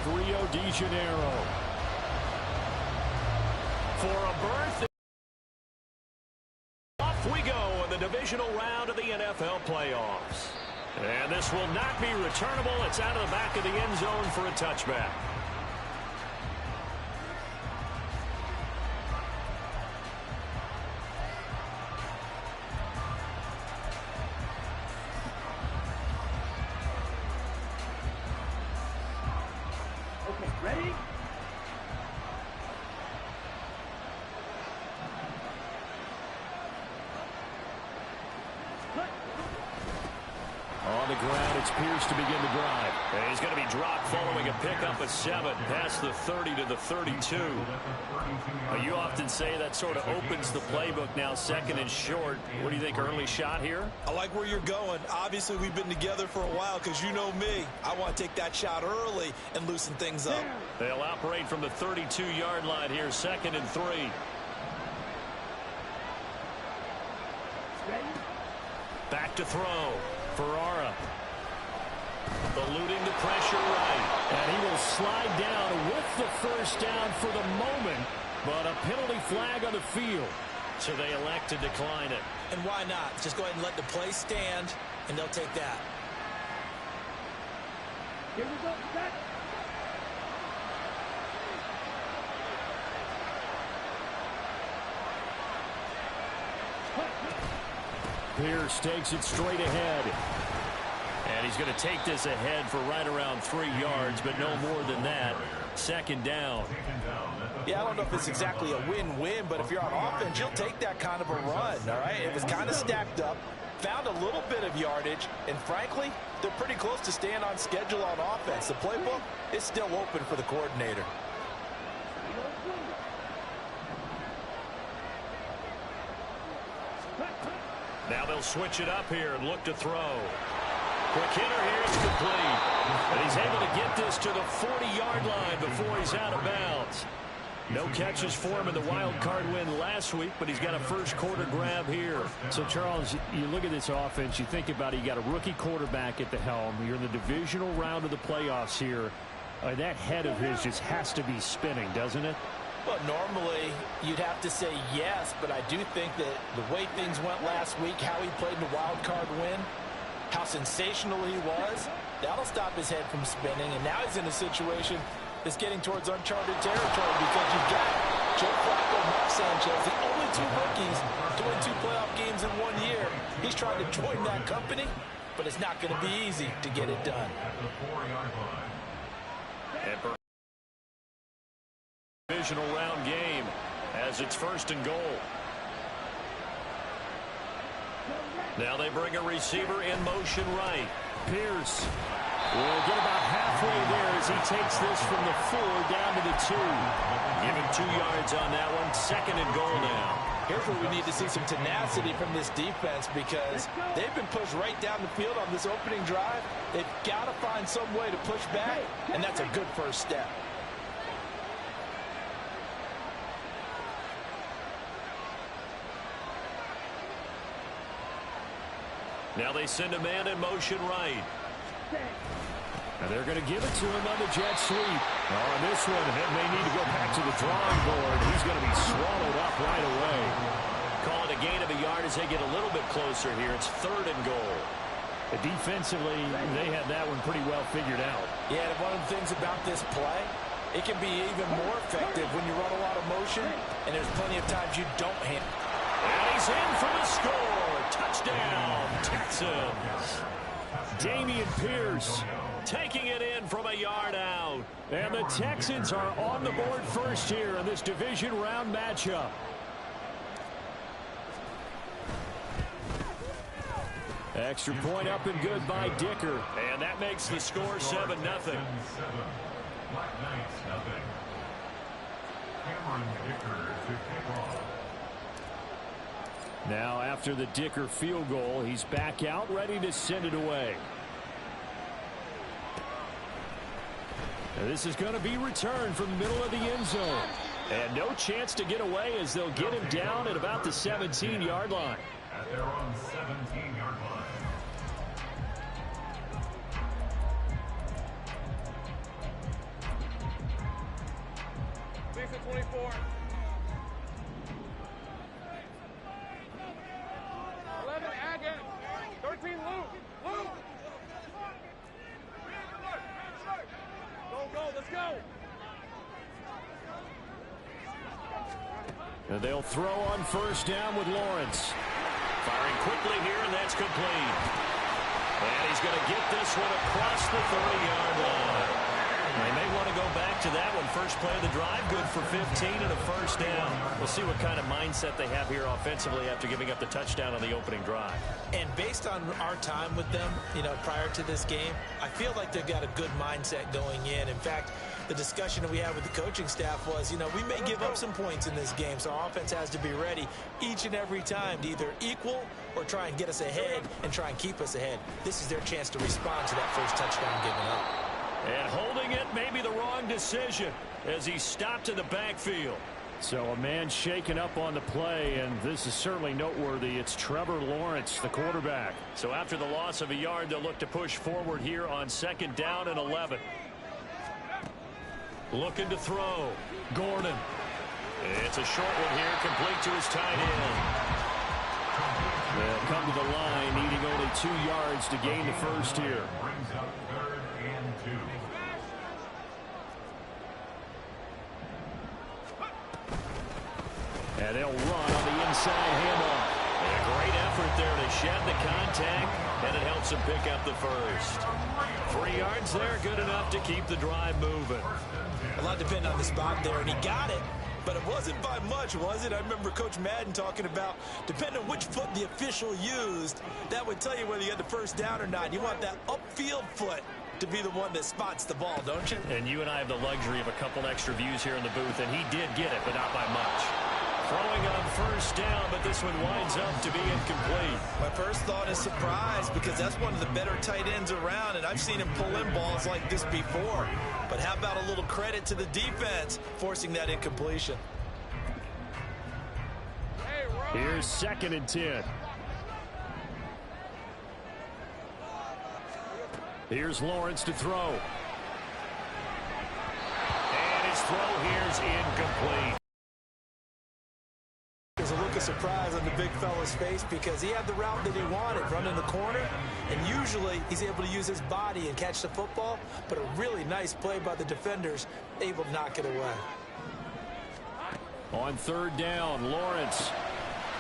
of Rio de Janeiro. For a berth, off we go in the divisional round of the NFL playoffs. And this will not be returnable. It's out of the back of the end zone for a touchback. Okay, ready? On the ground, it's Pierce to begin the drive. And he's going to be dropped following a pickup of 7 past the 30 to the 32. You often say that sort of opens the playbook now, 2nd and short. What do you think, early shot here? I like where you're going. Obviously, we've been together for a while because you know me. I want to take that shot early and loosen things up. They'll operate from the 32-yard line here, 2nd and 3. Back to throw. Ferrara eluding the pressure right. And he will slide down with the first down for the moment, but a penalty flag on the field. So they elect to decline it. And why not? Just go ahead and let the play stand, and they'll take that. Here we go, set. Pierce takes it straight ahead. And he's going to take this ahead for right around 3 yards, but no more than that. 2nd down. Yeah, I don't know if it's exactly a win-win, but if you're on offense, you'll take that kind of a run, all right? It was kind of stacked up, found a little bit of yardage, and frankly, they're pretty close to staying on schedule on offense. The playbook is still open for the coordinator. Now they'll switch it up here and look to throw. Quick hitter here, it's complete. And he's able to get this to the 40-yard line before he's out of bounds. No catches for him in the wild card win last week, but he's got a first quarter grab here. So, Charles, you look at this offense, you think about it, you got a rookie quarterback at the helm. You're in the divisional round of the playoffs here. That head of his just has to be spinning, doesn't it? Well, normally you'd have to say yes, but I do think that the way things went last week, how he played in the wild card win, how sensational he was, that'll stop his head from spinning. And now he's in a situation that's getting towards uncharted territory because you've got Joe Flacco, Mark Sanchez, the only 2 rookies to win 2 playoff games in 1 year. He's trying to join that company, but it's not going to be easy to get it done. Divisional round game as it's 1st and goal. Now they bring a receiver in motion right. Pierce will get about halfway there as he takes this from the 4 down to the 2. Give him 2 yards on that one. 2nd and goal now. Here's where we need to see some tenacity from this defense because they've been pushed right down the field on this opening drive. They've got to find some way to push back, and that's a good first step. Now they send a man in motion right. And they're going to give it to him on the jet sweep. On this one, it may need to go back to the drawing board. He's going to be swallowed up right away. Call it a gain of a yard as they get a little bit closer here. It's 3rd and goal. Defensively, they had that one pretty well figured out. Yeah, and one of the things about this play, it can be even more effective when you run a lot of motion, and there's plenty of times you don't hit. And he's in for the score. Touchdown, Texans. Dameon Pierce taking it in from a yard out. And the Texans are on the board first here in this division round matchup. Extra point up and good by Dicker. And that makes the score 7-0. Now after the Dicker field goal, he's back out ready to send it away. And this is going to be returned from the middle of the end zone. And no chance to get away as they'll get him down at about the 17-yard line. At their own 17-yard line. 6 and 24. 11, Agate. 13, Luke. Luke. Go, let's go. And they'll throw on first down with Lawrence. Firing quickly here, and that's complete. And he's going to get this one across the 30-yard line. They may want to go back to that one. First play of the drive, good for 15 and a first down. We'll see what kind of mindset they have here offensively after giving up the touchdown on the opening drive. And based on our time with them, prior to this game, I feel like they've got a good mindset going in. In fact, the discussion that we had with the coaching staff was, we may give up some points in this game, so our offense has to be ready each and every time to either equal or try and get us ahead and try and keep us ahead. This is their chance to respond to that first touchdown given up. And holding it may be the wrong decision as he stopped in the backfield. So a man shaken up on the play, and this is certainly noteworthy. It's Trevor Lawrence, the quarterback. So after the loss of a yard, they'll look to push forward here on 2nd down and 11. Looking to throw. Gordon. It's a short one here, complete to his tight end. They'll come to the line, needing only 2 yards to gain the first here. Brings up 3rd and 2. And they'll run on the inside handoff. And a great effort there to shed the contact, and it helps them pick up the first. 3 yards there, good enough to keep the drive moving. A lot depending on the spot there, and he got it. But it wasn't by much, was it? I remember Coach Madden talking about, depending on which foot the official used, that would tell you whether you had the first down or not. You want that upfield foot to be the one that spots the ball, don't you? And you and I have the luxury of a couple extra views here in the booth, and he did get it, but not by much. Throwing on first down, but this one winds up to be incomplete. My first thought is surprise, because that's one of the better tight ends around, and I've seen him pull in balls like this before. But how about a little credit to the defense forcing that incompletion? Here's 2nd and 10. Here's Lawrence to throw. And his throw here's incomplete. There's a look of surprise on the big fella's face because he had the route that he wanted, running the corner, and usually he's able to use his body and catch the football, but a really nice play by the defenders, able to knock it away. On 3rd down, Lawrence.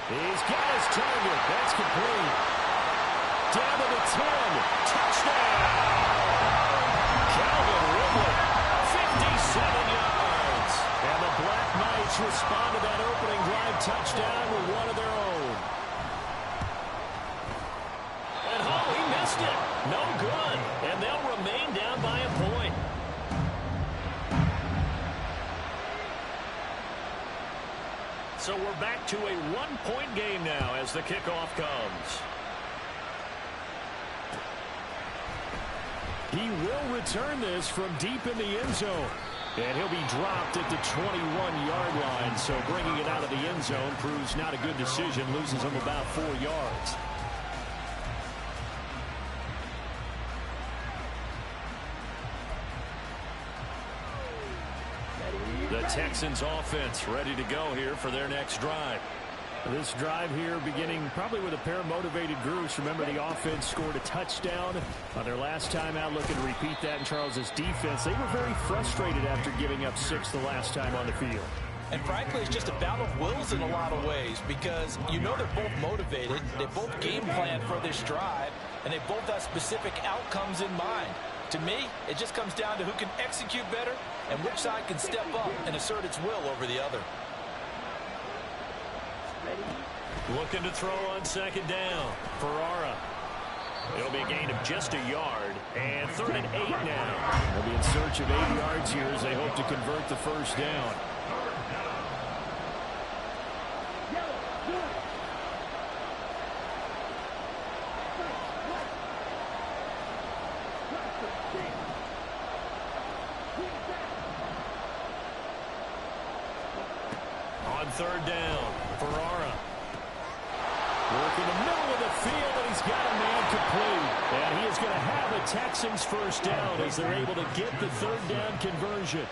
He's got his target. That's complete. Down to the 10. Touchdown! Calvin Ridley, 57 yards. And the Black Knights respond to that opening drive touchdown with one of their own. And he missed it. No good. And they'll remain down by a point. So we're back to a 1-point game now as the kickoff comes. He will return this from deep in the end zone. And he'll be dropped at the 21-yard line. So bringing it out of the end zone proves not a good decision. Loses him about 4 yards. The Texans offense ready to go here for their next drive. This drive here beginning probably with a pair of motivated groups. Remember, the offense scored a touchdown on their last time out. Looking to repeat that in Charles's defense. They were very frustrated after giving up 6 the last time on the field. And frankly, it's just a battle of wills in a lot of ways because they're both motivated. They both game plan for this drive, and they both have specific outcomes in mind. To me, it just comes down to who can execute better and which side can step up and assert its will over the other. Looking to throw on 2nd down. Ferrara. It'll be a gain of just a yard. And 3rd and 8 now. They'll be in search of 8 yards here as they hope to convert the first down. On 3rd down, Ferrara. Work in the middle of the field, and he's got a man complete. And he is going to have a Texans first down as they're able to get the 3rd down conversion.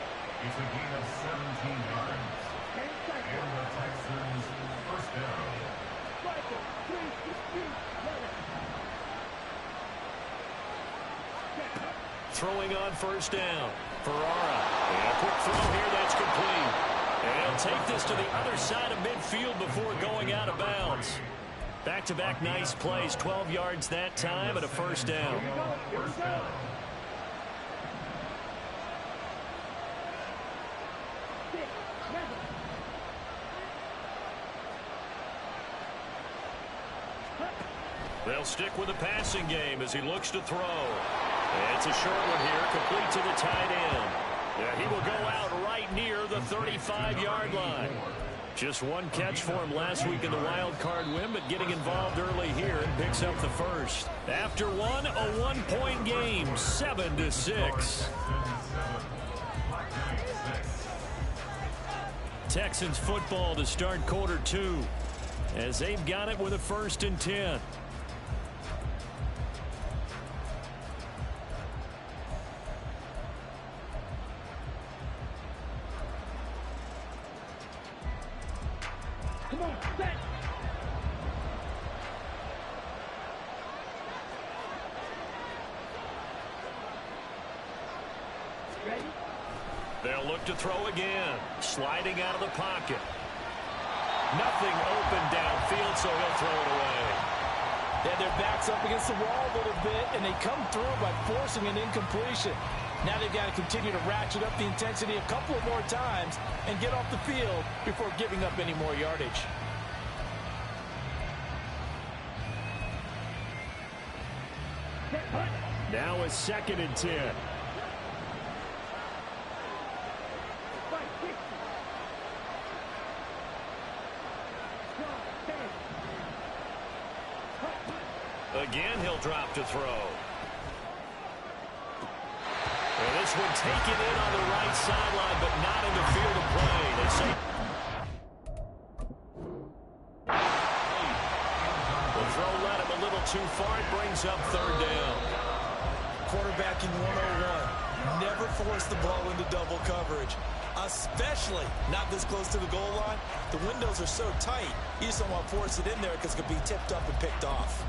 It's a gain of 17 yards. And the Texans first down. Throwing on first down. Ferrara. And a quick throw here that's complete. And he'll take this to the other side of midfield before going out of bounds. Back-to-back nice plays. 12 yards that time and a first down. First down. They'll stick with the passing game as he looks to throw. And it's a short one here, complete to the tight end. Yeah, he will go out right near the 35-yard line. Just one catch for him last week in the wild card win, but getting involved early here and picks up the first. After one, a one-point game, 7-6. Texans football to start quarter two as they've got it with a 1st and 10. Come on, set. Ready? They'll look to throw again. Sliding out of the pocket. Nothing open downfield, so he'll throw it away. Yeah, their back's up against the wall a little bit, and they come through by forcing an incompletion. Now they've got to continue to ratchet up the intensity a couple of more times and get off the field before giving up any more yardage. Now a 2nd and 10. Again, he'll drop to throw. And this one taken in on the right sideline, but not in the field of play. They say the throw led him a little too far. It brings up 3rd down. Quarterbacking 101. Never force the ball into double coverage, especially not this close to the goal line. The windows are so tight, you just don't want to force it in there because it could be tipped up and picked off.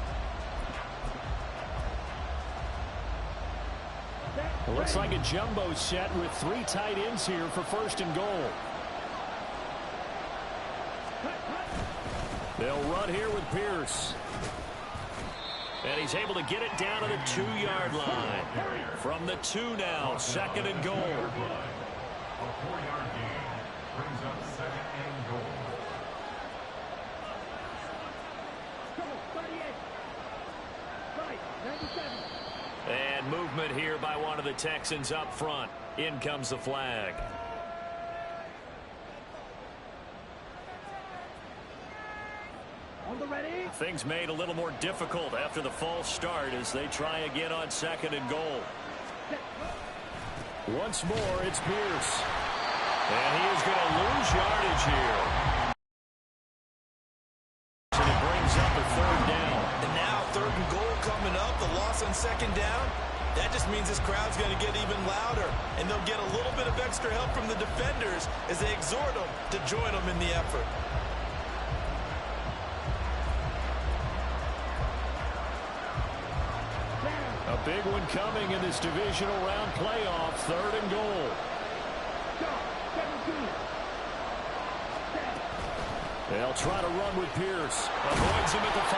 It looks like a jumbo set with 3 tight ends here for 1st and goal. They'll run here with Pierce. And he's able to get it down to the 2-yard line. From the 2 now, 2nd and goal. A 4-yard gain brings up 2nd and goal. Come on, 38. Right, 97. And movement here by one of the Texans up front. In comes the flag. On the ready. Things made a little more difficult after the false start as they try again on 2nd and goal. Once more, it's Pierce. And he is going to lose yardage here. And it brings up a 3rd down. And now 3rd and goal coming up. The loss on 2nd down. That just means this crowd's going to get even louder. And they'll get a little bit of extra help from the defenders as they exhort them to join them in the effort. A big one coming in this divisional round playoff. 3rd and goal. They'll try to run with Pierce. Avoids him at the 5.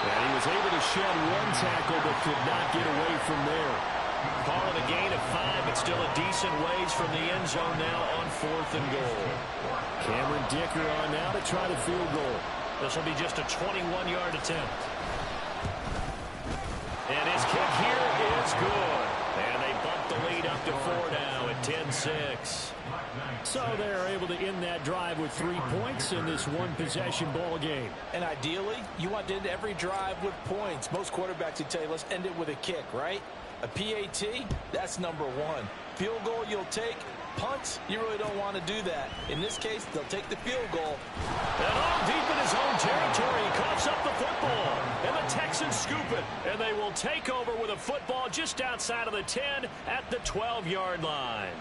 And he was able to shed 1 tackle but could not get away from there. Calling a gain of 5, but still a decent ways from the end zone now on 4th and goal. Cameron Dicker on now to try the field goal. This will be just a 21-yard attempt. And his kick here is good. And they bump the lead up to 4 now at 10-6. So they're able to end that drive with 3 points in this one-possession ball game. And ideally, you want to end every drive with points. Most quarterbacks would tell you, let's end it with a kick, right? A PAT, that's number 1. Field goal you'll take. Punts, you really don't want to do that. In this case, they'll take the field goal. And all deep in his own territory, he coughs up the football. And the Texans scoop it. And they will take over with a football just outside of the 10 at the 12-yard line.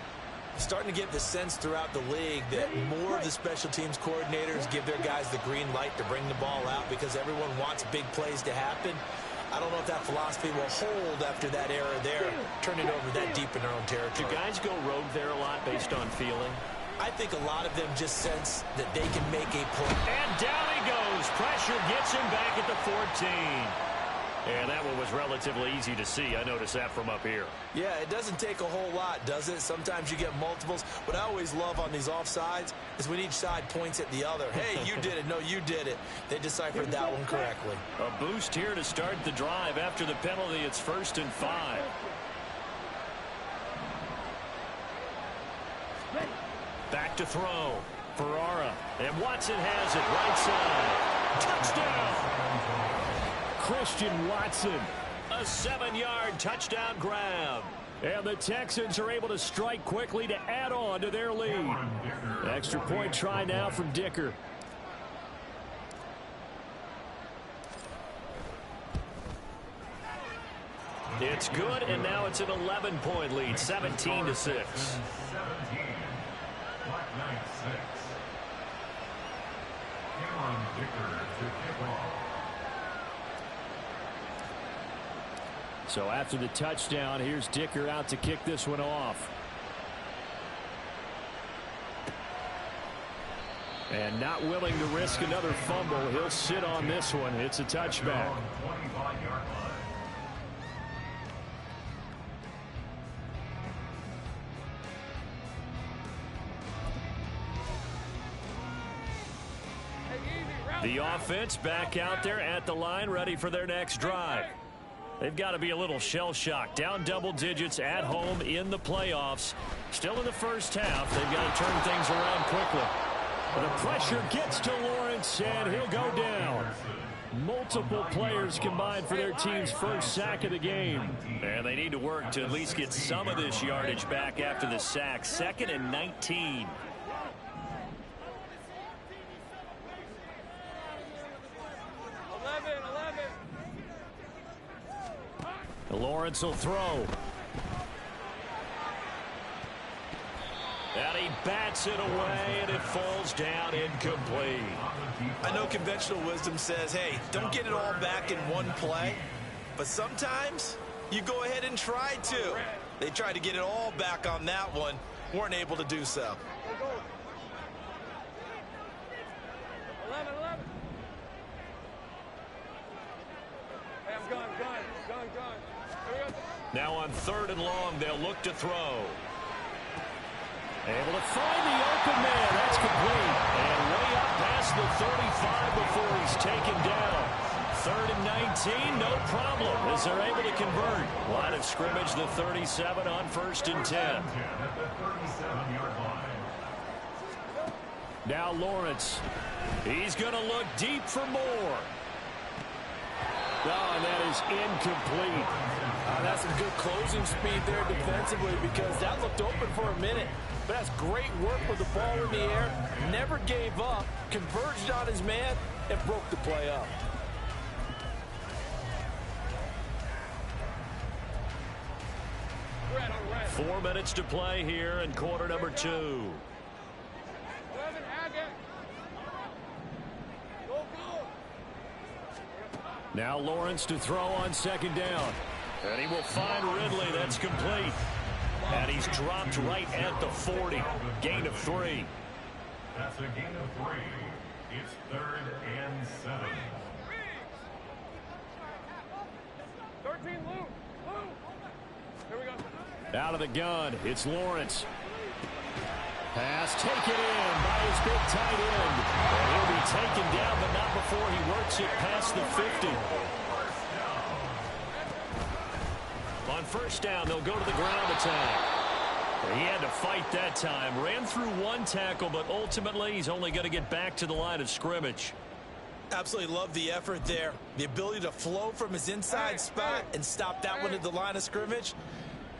Starting to get the sense throughout the league that more of the special teams coordinators give their guys the green light to bring the ball out because everyone wants big plays to happen. I don't know if that philosophy will hold after that era there, turning over that deep in their own territory. Do guys go rogue there a lot based on feeling? I think a lot of them just sense that they can make a play. And down he goes. Pressure gets him back at the 14. And that one was relatively easy to see. I noticed that from up here. Yeah, it doesn't take a whole lot, does it? Sometimes you get multiples. What I always love on these offsides is when each side points at the other. Hey, you did it. No, you did it. They deciphered that one correctly. A boost here to start the drive. After the penalty, it's 1st and 5. Back to throw. Ferrara. And Watson has it right side. Touchdown! Christian Watson, a 7-yard touchdown grab. And the Texans are able to strike quickly to add on to their lead. Extra point try now from Dicker. It's good, and now it's an 11-point lead, 17-6. 17. Black Knight 6. Cameron Dicker to kick off. So after the touchdown, here's Dicker out to kick this one off. And not willing to risk another fumble. He'll sit on this one. It's a touchback. 25-yard line. The offense back out there at the line, ready for their next drive. They've got to be a little shell-shocked. Down double digits at home in the playoffs. Still in the first half. They've got to turn things around quickly. The pressure gets to Lawrence, and he'll go down. Multiple players combined for their team's first sack of the game. And they need to work to at least get some of this yardage back after the sack. 2nd and 19. Lawrence will throw. And he bats it away, and it falls down incomplete. I know conventional wisdom says, hey, don't get it all back in one play. But sometimes you go ahead and try to. They tried to get it all back on that one. Weren't able to do so. 11. Hey, I'm gone. Now on 3rd and long, they'll look to throw. Able to find the open man. That's complete. And way up past the 35 before he's taken down. 3rd and 19, no problem, as they're able to convert. Line of scrimmage, the 37 on 1st and 10. At the 37-yard line. Now Lawrence. He's going to look deep for more. Oh, and that is incomplete. That's some good closing speed there defensively because that looked open for a minute. But that's great work with the ball in the air. Never gave up, converged on his man, and broke the play up. Red. 4 minutes to play here in quarter number 2. 11, Agate. Go. Now Lawrence to throw on 2nd down. And he will find Ridley. That's complete. And he's dropped right at the 40. Gain of 3. That's a gain of 3. It's 3rd and 7. 13, Lou. Here we go. Out of the gun, it's Lawrence. Pass taken in by his big tight end. And he'll be taken down, but not before he works it past the 50. On 1st down, they'll go to the ground attack. He had to fight that time. Ran through one tackle, but ultimately he's only going to get back to the line of scrimmage. Absolutely love the effort there. The ability to flow from his inside spot and stop that one at the line of scrimmage.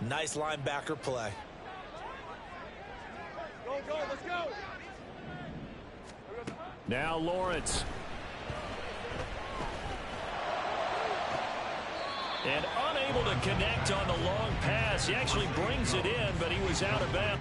Nice linebacker play. Go, let's go. Now Lawrence. And unable to connect on the long pass. He actually brings it in, but he was out of bounds.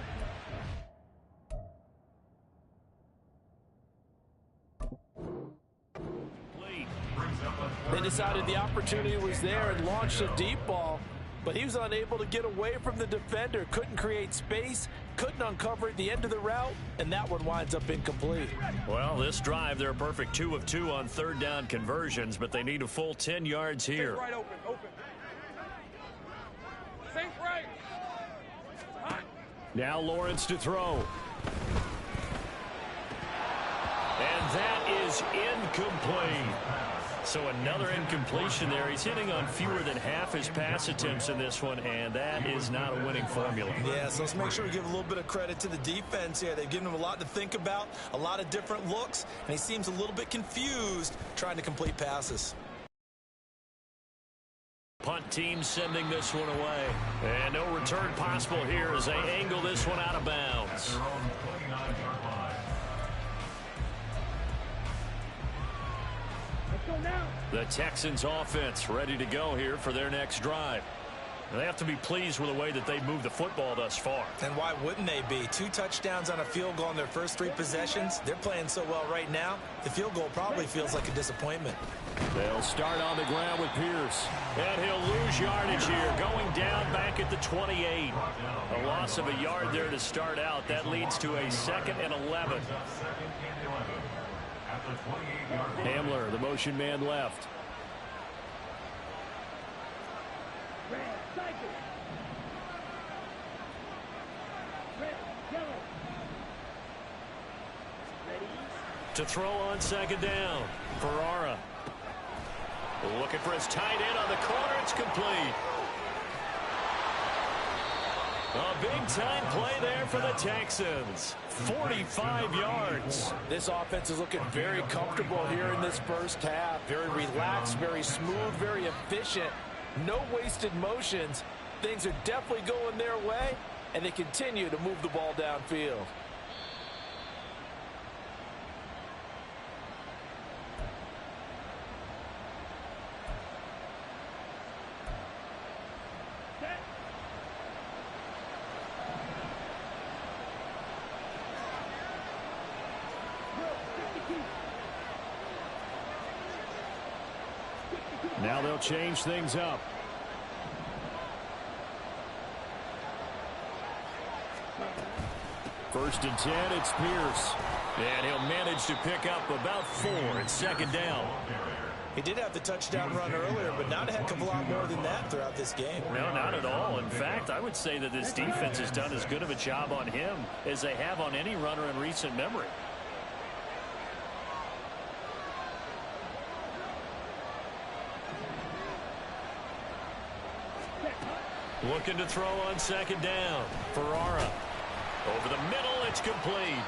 They decided the opportunity was there and launched a deep ball, but he was unable to get away from the defender, couldn't create space, couldn't uncover at the end of the route, and that one winds up incomplete. Well, this drive, they're a perfect 2 of 2 on third down conversions, but they need a full 10 yards here. Right open, open. Sink right. Hot. Now Lawrence to throw. And that is incomplete. So another incompletion there. He's hitting on fewer than half his pass attempts in this one, and that is not a winning formula. Yeah, so let's make sure we give a little bit of credit to the defense here. They've given him a lot to think about, a lot of different looks, and he seems a little bit confused trying to complete passes. Punt team sending this one away. And no return possible here as they angle this one out of bounds. The Texans offense ready to go here for their next drive. They have to be pleased with the way that they've moved the football thus far. And why wouldn't they be? 2 touchdowns on a field goal in their first 3 possessions. They're playing so well right now, the field goal probably feels like a disappointment. They'll start on the ground with Pierce. And he'll lose yardage here, going down back at the 28. A loss of a yard there to start out. That leads to a 2nd and 11. Hamler, the motion man left. Red, cycle. Red, yellow. Ready. To throw on 2nd down. Ferrara. Looking for his tight end on the corner. It's complete. A big-time play there for the Texans. 45 yards. This offense is looking very comfortable here in this first half. Very relaxed, very smooth, very efficient. No wasted motions. Things are definitely going their way, and they continue to move the ball downfield. Now they'll change things up. First and 10, it's Pierce. And he'll manage to pick up about 4 at 2nd down. He did have the touchdown run earlier, but not a heck of a lot more than that throughout this game. No, not at all. In fact, I would say that this defense has done as good of a job on him as they have on any runner in recent memory. Looking to throw on 2nd down. Ferrara. Over the middle, it's complete.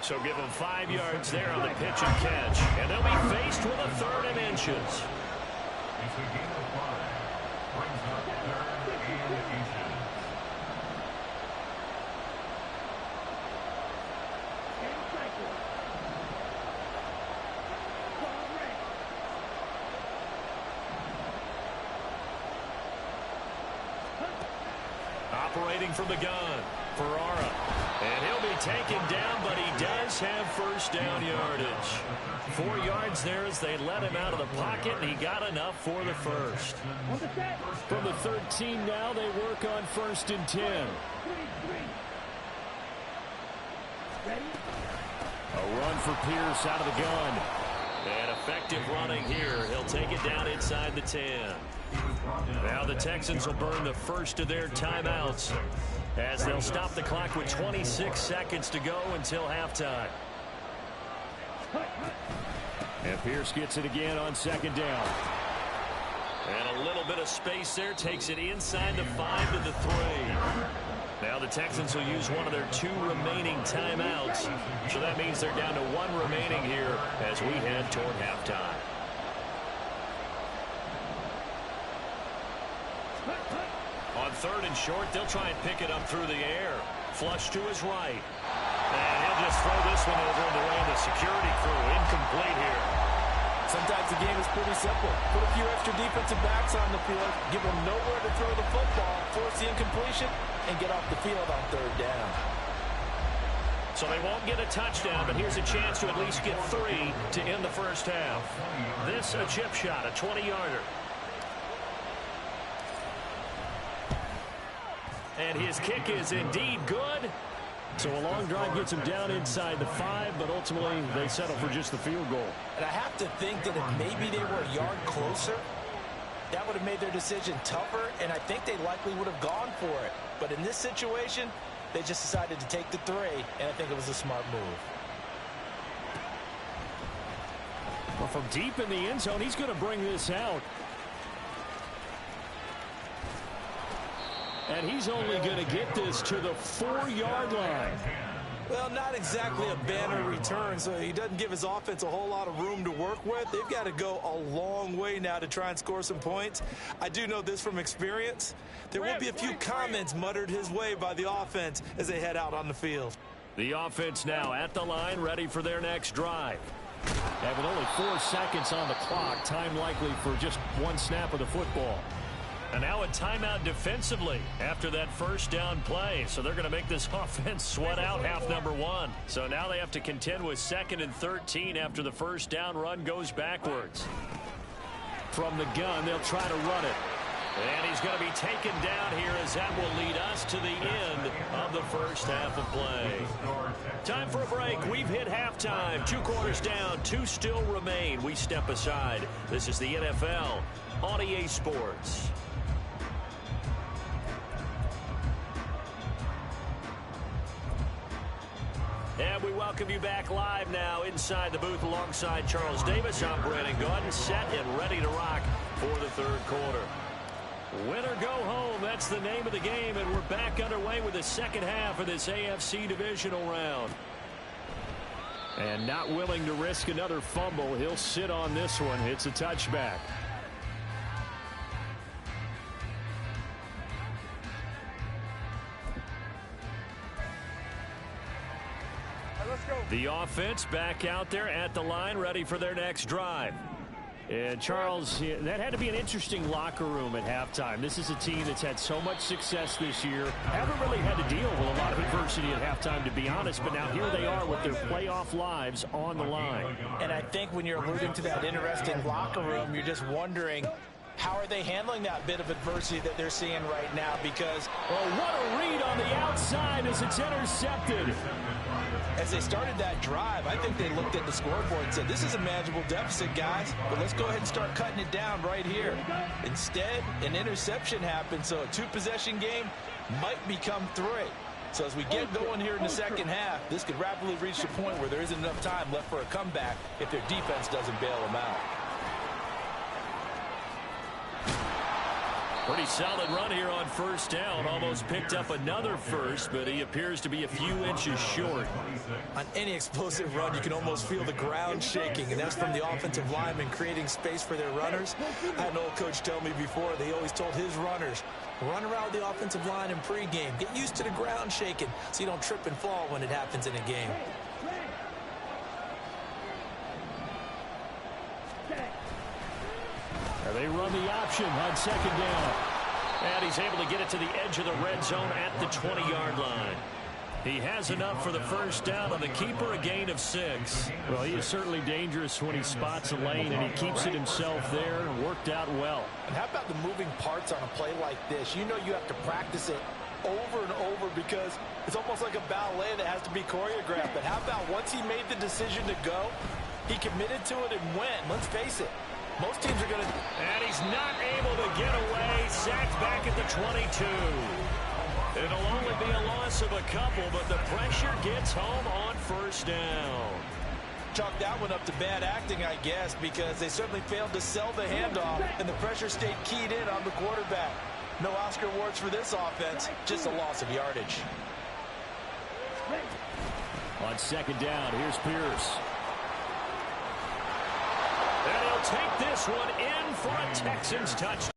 So give them 5 yards there on the pitch and catch. And they'll be faced with a 3rd and inches. It's a gain of 5. Brings up 3rd and inches. Operating from the gun, Ferrara. And he'll be taken down, but he does have first down yardage. 4 yards there as they let him out of the pocket, and he got enough for the first. From the 13 now, they work on 1st and 10. A run for Pierce out of the gun. And effective running here. He'll take it down inside the 10. Now the Texans will burn the first of their timeouts as they'll stop the clock with 26 seconds to go until halftime. And Pierce gets it again on 2nd down. And a little bit of space there, takes it inside the 5 to the 3. Now the Texans will use one of their 2 remaining timeouts. So that means they're down to 1 remaining here as we head toward halftime. On 3rd and short, they'll try and pick it up through the air. Flush to his right. And he'll just throw this one over in the way of the security crew. Incomplete here. Sometimes the game is pretty simple. Put a few extra defensive backs on the field, give them nowhere to throw the football, force the incompletion, and get off the field on 3rd down. So they won't get a touchdown, but here's a chance to at least get 3 to end the first half. This a chip shot, a 20-yarder. And his kick is indeed good. So a long drive gets him down inside the 5, but ultimately they settle for just the field goal. And I have to think that if maybe they were a yard closer, that would have made their decision tougher, and I think they likely would have gone for it. But in this situation, they just decided to take the 3, and I think it was a smart move. Well, from deep in the end zone, he's going to bring this out. And he's only going to get this to the 4-yard line. Well, not exactly a banner return, so he doesn't give his offense a whole lot of room to work with. They've got to go a long way now to try and score some points. I do know this from experience. There will be a few comments muttered his way by the offense as they head out on the field. The offense now at the line, ready for their next drive. And with only 4 seconds on the clock, time likely for just 1 snap of the football. And now a timeout defensively after that first down play. So they're going to make this offense sweat out half number 1. So now they have to contend with 2nd and 13 after the first down run goes backwards. From the gun, they'll try to run it. And he's going to be taken down here as that will lead us to the end of the first half of play. Time for a break. We've hit halftime. 2 quarters down, 2 still remain. We step aside. This is the NFL on EA Sports. And we welcome you back live now inside the booth alongside Charles Davis. I'm Brandon Gaudin, set and ready to rock for the 3rd quarter. Win or go home, that's the name of the game, and we're back underway with the second half of this AFC divisional round. And not willing to risk another fumble, he'll sit on this one. It's a touchback. The offense back out there at the line, ready for their next drive. And Charles, that had to be an interesting locker room at halftime. This is a team that's had so much success this year. Haven't really had to deal with a lot of adversity at halftime, to be honest. But now here they are with their playoff lives on the line. And I think when you're alluding to that interesting locker room, you're just wondering, how are they handling that bit of adversity that they're seeing right now? Because, well, what a read on the outside as it's intercepted. As they started that drive, I think they looked at the scoreboard and said, this is a manageable deficit, guys, but let's go ahead and start cutting it down right here. Instead, an interception happened, so a 2-possession game might become 3. So as we get going here in the second half, this could rapidly reach the point where there isn't enough time left for a comeback if their defense doesn't bail them out. Pretty solid run here on first down. Almost picked up another first, but he appears to be a few inches short. On any explosive run, you can almost feel the ground shaking, and that's from the offensive linemen creating space for their runners. I had an old coach tell me before, they always told his runners, run around the offensive line in pregame. Get used to the ground shaking so you don't trip and fall when it happens in a game. They run the option on 2nd down. And he's able to get it to the edge of the red zone at the 20-yard line. He has enough for the first down on the keeper, a gain of 6. Well, he is certainly dangerous when he spots a lane, and he keeps it himself there and worked out well. And how about the moving parts on a play like this? You know you have to practice it over and over because it's almost like a ballet that has to be choreographed. But how about once he made the decision to go, he committed to it and went. Let's face it. Most teams are going to... And he's not able to get away. Sacked back at the 22. It'll only be a loss of a couple, but the pressure gets home on first down. Chalk that one up to bad acting, I guess, because they certainly failed to sell the handoff, and the pressure stayed keyed in on the quarterback. No Oscar awards for this offense, just a loss of yardage. On 2nd down, here's Pierce. And he'll take this one in for a Texans touchdown.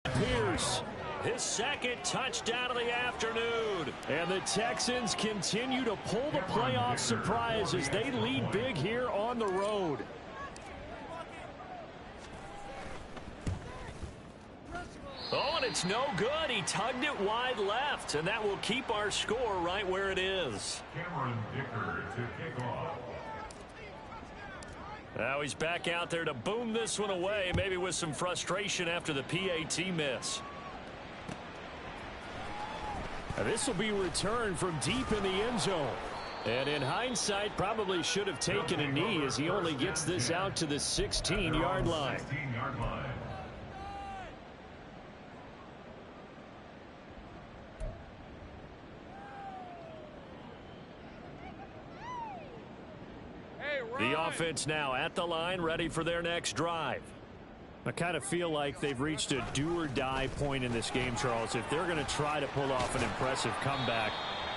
Pierce, his 2nd touchdown of the afternoon. And the Texans continue to pull the playoff surprise as they lead big here on the road. Oh, and it's no good. He tugged it wide left, and that will keep our score right where it is. Cameron Dicker to kick off. Now he's back out there to boom this one away, maybe with some frustration after the PAT miss. Now this will be returned from deep in the end zone. And in hindsight, probably should have taken a knee as he only gets this out to the 16-yard line. 16-yard line. The offense now at the line, ready for their next drive. I kind of feel like they've reached a do-or-die point in this game, Charles. If they're going to try to pull off an impressive comeback,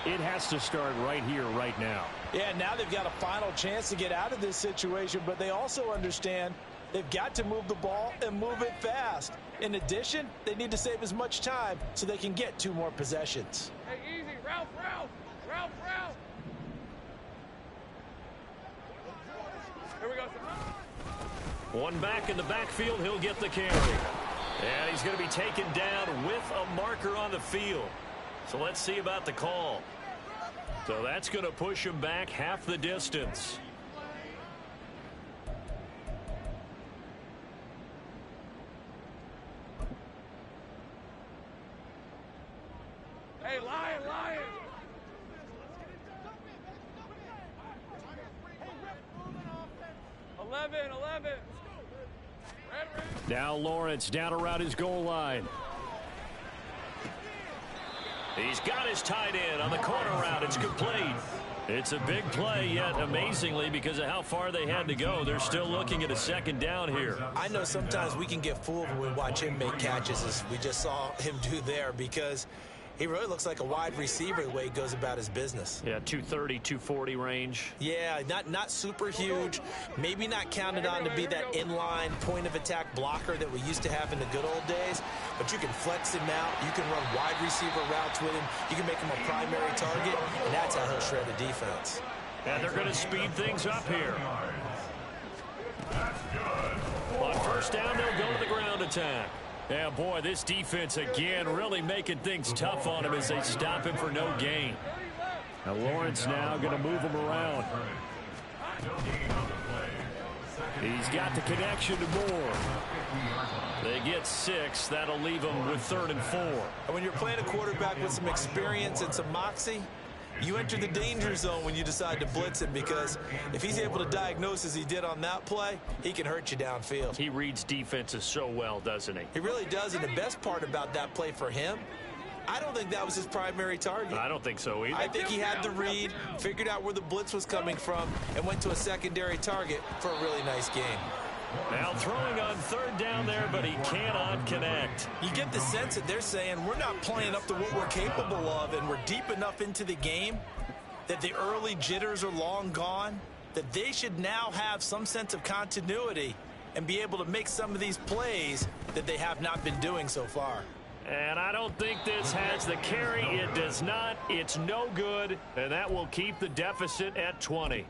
it has to start right here, right now. Yeah, now they've got a final chance to get out of this situation, but they also understand they've got to move the ball and move it fast. In addition, they need to save as much time so they can get 2 more possessions. Hey, easy. Ralph. Here we go. One back in the backfield, he'll get the carry. And he's going to be taken down with a marker on the field. So let's see about the call. So that's going to push him back half the distance. Hey, Lion. 11. Red. Now Lawrence down around his goal line. He's got his tight end on the corner route. It's complete. It's a big play, yet amazingly, because of how far they had to go, they're still looking at a second down here. I know sometimes we can get fooled when we watch him make catches, as we just saw him do there, because he really looks like a wide receiver the way he goes about his business. Yeah, 230, 240 range. Yeah, not super huge. Maybe not counted on to be that inline point-of-attack blocker that we used to have in the good old days. But you can flex him out. You can run wide receiver routes with him. You can make him a primary target, and that's how he'll shred a defense. And they're going to speed things up here. On first down, they'll go to the ground attack. Yeah, boy, this defense again really making things tough on him as they stop him for no gain. Now Lawrence now going to move him around. He's got the connection to Moore. They get 6. That'll leave them with 3rd and 4. And when you're playing a quarterback with some experience and some moxie, you enter the danger zone when you decide to blitz him, because if he's able to diagnose as he did on that play, he can hurt you downfield. He reads defenses so well, doesn't he? He really does, and the best part about that play for him, I don't think that was his primary target. I don't think so either. I think he had the read, figured out where the blitz was coming from, and went to a secondary target for a really nice game. Now throwing on 3rd down there, but he cannot connect. You get the sense that they're saying we're not playing up to what we're capable of, and we're deep enough into the game that the early jitters are long gone, that they should now have some sense of continuity and be able to make some of these plays that they have not been doing so far. And I don't think this has the carry. It does not. It's no good, and that will keep the deficit at 20.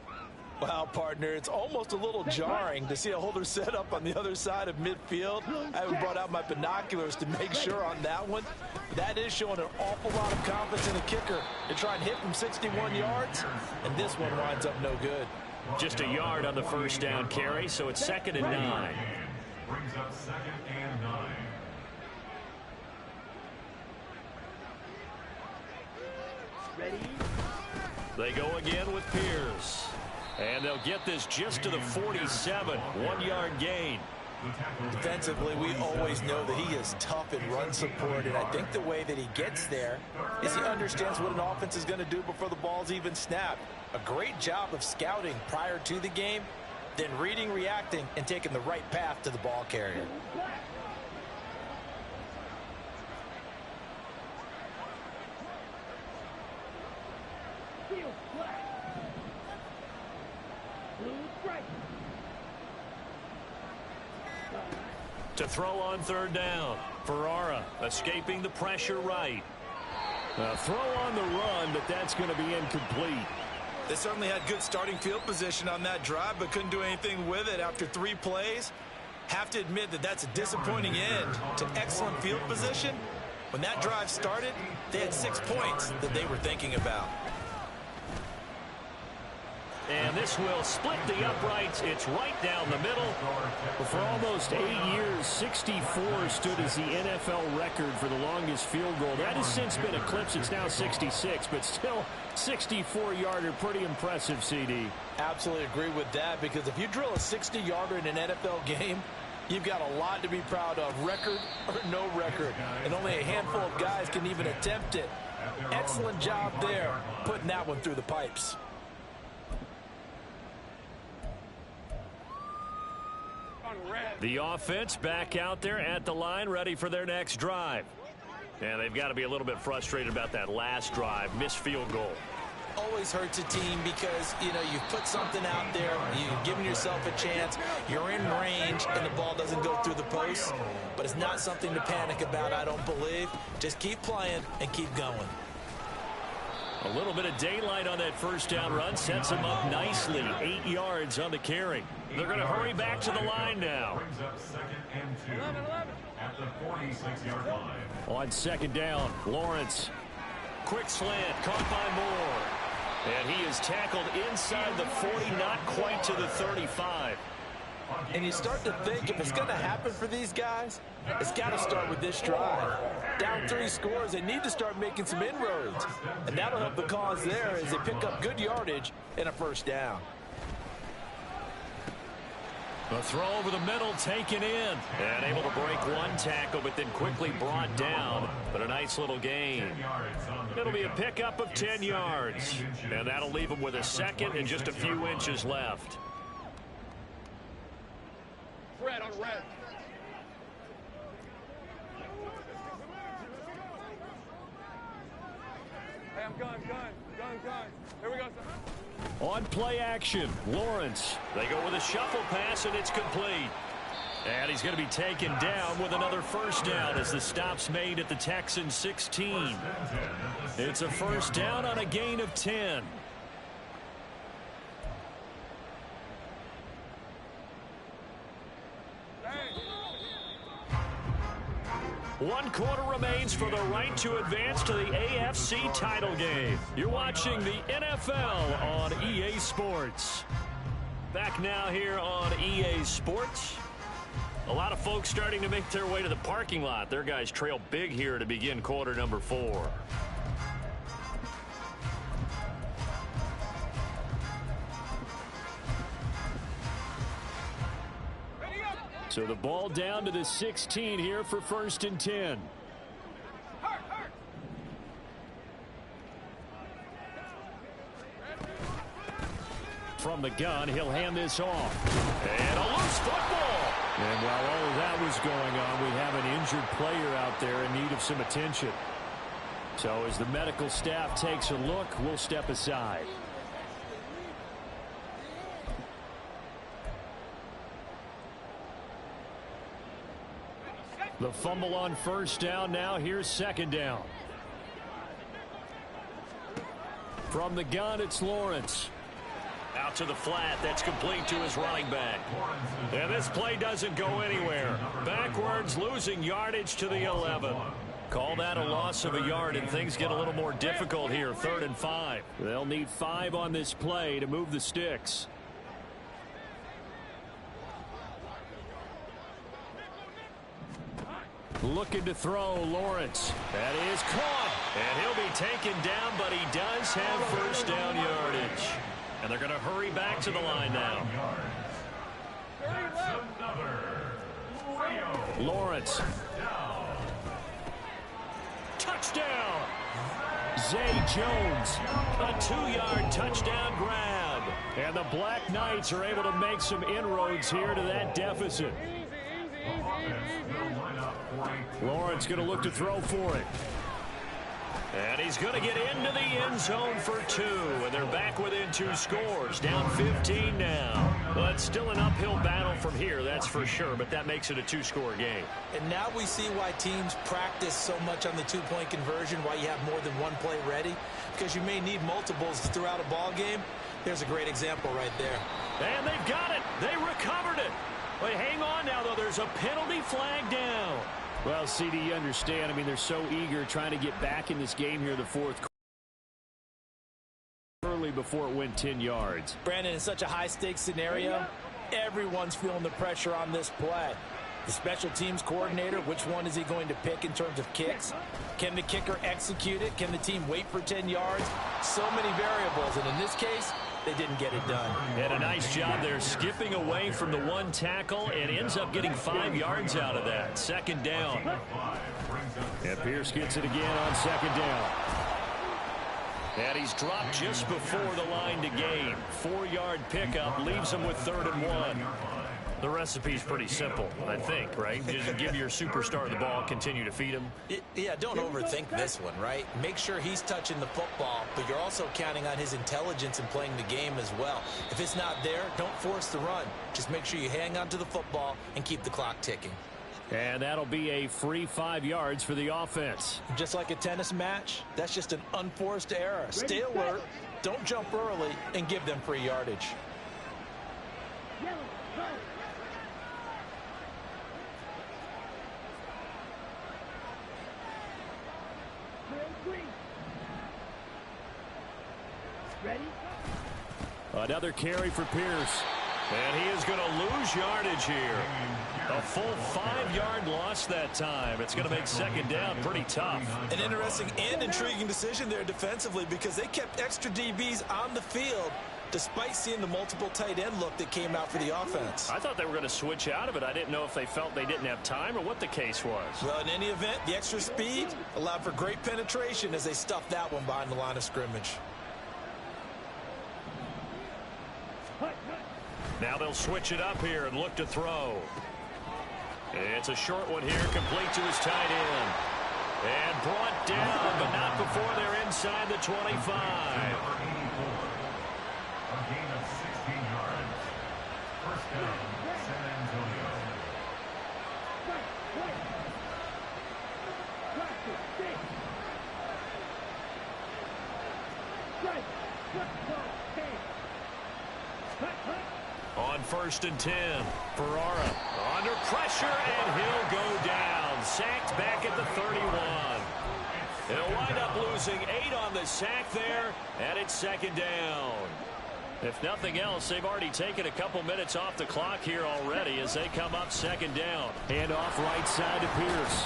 Wow, partner, it's almost a little jarring to see a holder set up on the other side of midfield. I haven't brought out my binoculars to make sure on that one. That is showing an awful lot of confidence in the kicker to try and hit from 61 yards, and this one winds up no good. Just a yard on the first down carry, so it's 2nd and 9. Brings up 2nd and 9. Ready? They go again with Pierce. And they'll get this just to the 47. 1-yard gain. Defensively, we always know that he is tough in run support, and I think the way that he gets there is he understands what an offense is going to do before the ball's even snapped. A great job of scouting prior to the game, then reading, reacting, and taking the right path to the ball carrier. Field flag. Blue stripe. To throw on 3rd down. Ferrara escaping the pressure right. Throw on the run, but that's going to be incomplete. They certainly had good starting field position on that drive, but couldn't do anything with it after 3 plays. Have to admit that that's a disappointing end to excellent field position. When that drive started, they had 6 points that they were thinking about. And this will split the uprights. It's right down the middle. But for almost 8 years, 64 stood as the NFL record for the longest field goal. That has since been eclipsed. It's now 66, but still 64-yarder. Pretty impressive, CD. Absolutely agree with that, because if you drill a 60-yarder in an NFL game, you've got a lot to be proud of, record or no record. And only a handful of guys can even attempt it. Excellent job there, putting that one through the pipes. The offense back out there at the line, ready for their next drive. And they've got to be a little bit frustrated about that last drive, missed field goal. Always hurts a team because, you know, you've put something out there, you've given yourself a chance, you're in range, and the ball doesn't go through the post. But it's not something to panic about, I don't believe. Just keep playing and keep going. A little bit of daylight on that first down run sets them up nicely. 8 yards on the carry. They're going to hurry back to the line now. Brings up 2nd and 2 at the 46-yard line. On second down, Lawrence. Quick slant, caught by Moore. And he is tackled inside the 40, not quite to the 35. And you start to think, if it's going to happen for these guys, it's got to start with this drive. Down 3 scores, they need to start making some inroads. And that'll help the cause there as they pick up good yardage and a first down. A throw over the middle, taken in. And able to break one tackle, but then quickly brought down. But a nice little gain. It'll be a pickup of 10 yards. And that'll leave them with a second and just a few inches left. Red on red. Hey, I'm gun. Here we go, sir. On play action, Lawrence. They go with a shuffle pass, and it's complete. And he's going to be taken down with another first down as the stop's made at the Texans 16. It's a first down on a gain of 10. One quarter remains for the right to advance to the AFC title game. You're watching the NFL on EA Sports. Back now here on EA Sports. A lot of folks starting to make their way to the parking lot. Their guys trail big here to begin quarter number 4. So the ball down to the 16 here for 1st and 10. From the gun, he'll hand this off. And a loose football. And while all of that was going on, we have an injured player out there in need of some attention. So as the medical staff takes a look, we'll step aside. The fumble on first down. Now here's second down. From the gun, it's Lawrence. Out to the flat. That's complete to his running back. And this play doesn't go anywhere. Backwards, losing yardage to the 11. Call that a loss of a yard, and things get a little more difficult here. 3rd and 5. They'll need 5 on this play to move the sticks. Looking to throw, Lawrence. That is caught. And he'll be taken down, but he does have first down yardage. And they're going to hurry back to the line now. Lawrence. Touchdown. Zay Jones. A 2-yard touchdown grab. And the Black Knights are able to make some inroads here to that deficit. Lawrence going to look to throw for it. And he's going to get into the end zone for 2. And they're back within 2 scores. Down 15 now. But still an uphill battle from here, that's for sure. But that makes it a 2-score game. And now we see why teams practice so much on the 2-point conversion, why you have more than one play ready. Because you may need multiples throughout a ball game. There's a great example right there. And they've got it. They recovered it. Wait, hang on now, though. There's a penalty flag down. Well, CD, you understand. I mean, they're so eager trying to get back in this game here in the fourth quarter. Early before it went 10 yards. Brandon, in such a high-stakes scenario, everyone's feeling the pressure on this play. The special teams coordinator, which one is he going to pick in terms of kicks? Can the kicker execute it? Can the team wait for 10 yards? So many variables, and in this case, they didn't get it done. Had a nice job there skipping away from the one tackle and ends up getting 5 yards out of that. Second down. And Pierce gets it again on second down. And he's dropped just before the line to gain. 4-yard pickup leaves him with 3rd and 1. The recipe's pretty simple, I think, right? Just give your superstar the ball, continue to feed him. Yeah, don't overthink this one, right? Make sure he's touching the football, but you're also counting on his intelligence in playing the game as well. If it's not there, don't force the run. Just make sure you hang on to the football and keep the clock ticking. And that'll be a free 5 yards for the offense. Just like a tennis match, that's just an unforced error. Stay alert, don't jump early, and give them free yardage. Yellow, go. Green. Ready? Another carry for Pierce. And he is going to lose yardage here. A full 5-yard loss that time. It's going to make second down pretty tough. An interesting and intriguing decision there defensively because they kept extra DBs on the field despite seeing the multiple tight end look that came out for the offense. I thought they were going to switch out of it. I didn't know if they felt they didn't have time or what the case was. Well, in any event, the extra speed allowed for great penetration as they stuffed that one behind the line of scrimmage. Now they'll switch it up here and look to throw. It's a short one here, complete to his tight end. And brought down, but not before they're inside the 25. A gain of 16 yards. First down, San Antonio. On 1st and 10, Ferrara under pressure, and he'll go down. Sacked back at the 31. They'll wind up losing 8 on the sack there, and it's second down. If nothing else, they've already taken a couple minutes off the clock here already as they come up second down. Hand off right side to Pierce.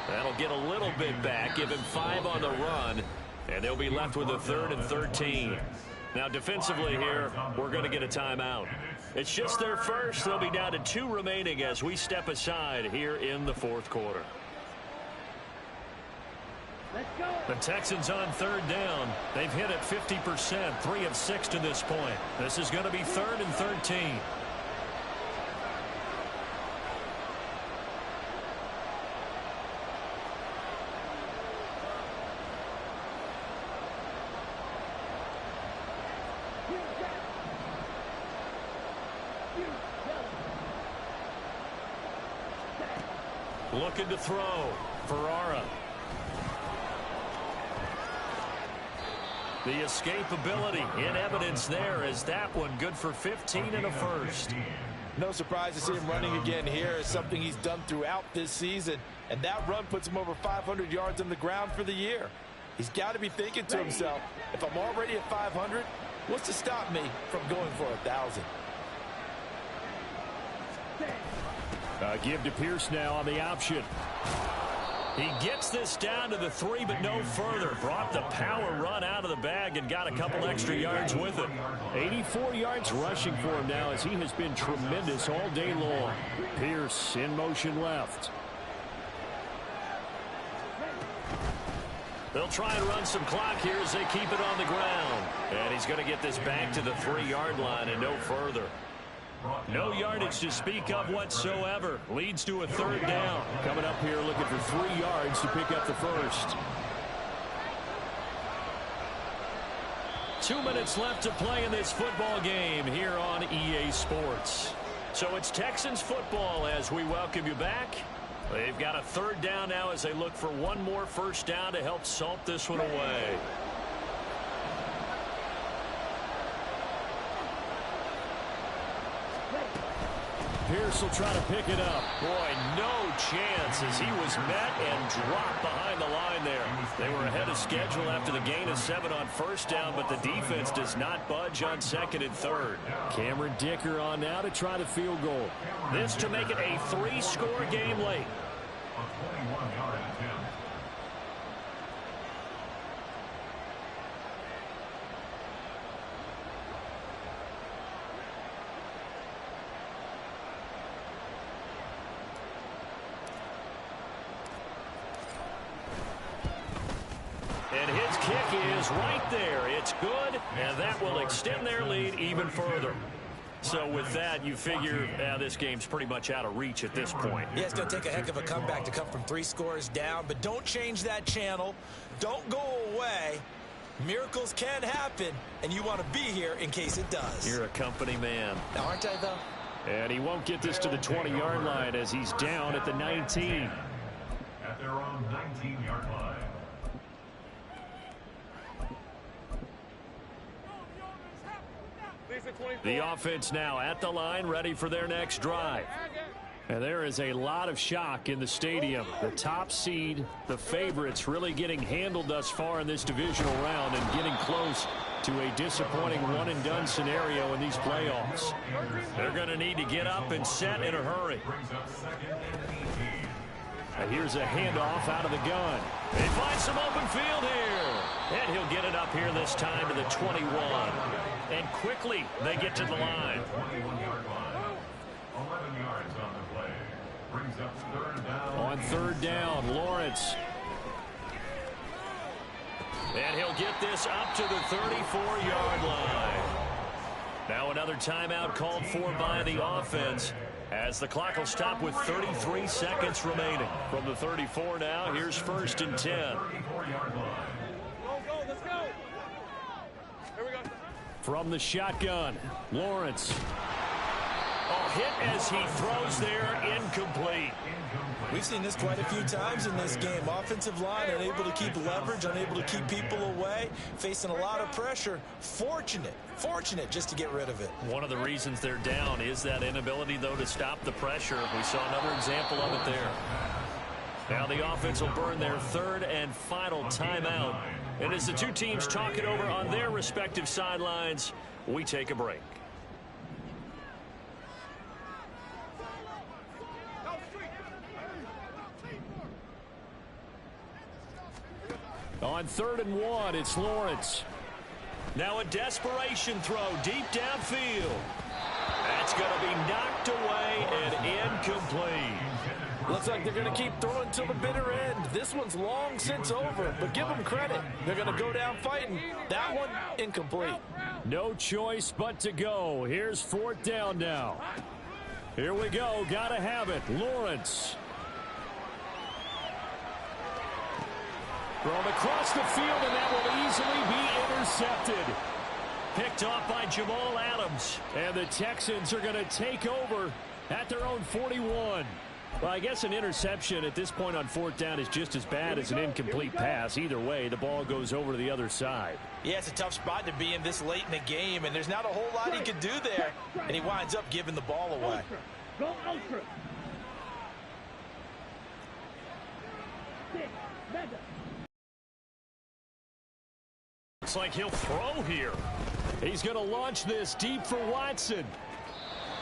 That'll get a little bit back, give him 5 on the run, and they'll be left with a 3rd and 13. Now defensively here, we're going to get a timeout. It's just their first. They'll be down to 2 remaining as we step aside here in the fourth quarter. Let's go. The Texans on 3rd down. They've hit it 50%, 3 of 6 to this point. This is going to be 3rd and 13. Looking to throw. Ferrara. The escapability in evidence there as that one good for 15 and a first. No surprise to see him running again here. It's something he's done throughout this season. And that run puts him over 500 yards on the ground for the year. He's got to be thinking to himself, if I'm already at 500, what's to stop me from going for 1,000? Give to Pierce now on the option. He gets this down to the 3, but no further. Brought the power run out of the bag and got a couple extra yards with it. 84 yards rushing for him now as he has been tremendous all day long. Pierce in motion left. They'll try and run some clock here as they keep it on the ground. And he's going to get this back to the 3-yard line and no further. No yardage to speak of whatsoever. Leads to a 3rd down. Coming up here looking for 3 yards to pick up the first. 2 minutes left to play in this football game here on EA Sports. So it's Texans football as we welcome you back. They've got a 3rd down now as they look for one more first down to help salt this one away. Pierce will try to pick it up. Boy, no chance as he was met and dropped behind the line there. They were ahead of schedule after the gain of 7 on first down, but the defense does not budge on second and third. Cameron Dicker on now to try the field goal. This to make it a 3-score game late. A 21-yard attempt. And his kick is right there. It's good, and that will extend their lead even further. So with that, you figure this game's pretty much out of reach at this point. Yeah, it's going to take a heck of a comeback to come from 3 scores down, but don't change that channel. Don't go away. Miracles can happen, and you want to be here in case it does. You're a company man. Aren't I, though? And he won't get this to the 20-yard line as he's down at the 19. At their own 19-yard line. The offense now at the line, ready for their next drive. And there is a lot of shock in the stadium. The top seed, the favorites, really getting handled thus far in this divisional round and getting close to a disappointing one-and-done scenario in these playoffs. They're going to need to get up and set in a hurry. And here's a handoff out of the gun. They find some open field here. And he'll get it up here this time to the 21. And quickly they get to the line. 21-yard line. 11 yards on the play. Brings up third down. On third down, Lawrence. And he'll get this up to the 34-yard line. Now another timeout called for by the offense, as the clock will stop with 33 seconds remaining. From the 34 now, here's 1st and 10. 34-yard line. Go, let's go. Here we go. From the shotgun, Lawrence. Oh, hit as he throws there, incomplete. We've seen this quite a few times in this game. Offensive line unable to keep leverage, unable to keep people away, facing a lot of pressure. Fortunate just to get rid of it. One of the reasons they're down is that inability, though, to stop the pressure. We saw another example of it there. Now the offense will burn their 3rd and final timeout. And as the two teams talk it over on their respective sidelines, we take a break. On 3rd and 1, it's Lawrence. Now a desperation throw deep downfield. That's going to be knocked away and incomplete. Looks like they're going to keep throwing till the bitter end. This one's long since over, but give them credit. They're going to go down fighting. That one, incomplete. No choice but to go. Here's 4th down now. Here we go. Got to have it. Lawrence. Thrown across the field, and that will easily be intercepted. Picked off by Jamal Adams. And the Texans are going to take over at their own 41. Well, I guess an interception at this point on 4th down is just as bad as an incomplete pass. Either way, the ball goes over to the other side. Yeah, it's a tough spot to be in this late in the game, and there's not a whole lot he can do there, and he winds up giving the ball away. Go ultra. 6, mega. Looks like he'll throw here. He's going to launch this deep for Watson.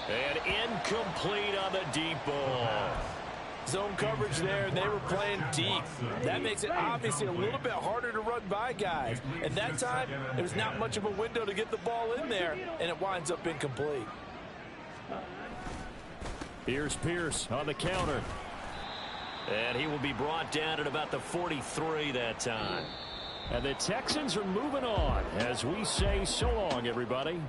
And incomplete on the deep ball. Zone coverage there, and they were playing deep. That makes it obviously a little bit harder to run by guys. And that time, there's not much of a window to get the ball in there, and it winds up incomplete. Here's Pierce on the counter. And he will be brought down at about the 43 that time. And the Texans are moving on as we say so long, everybody.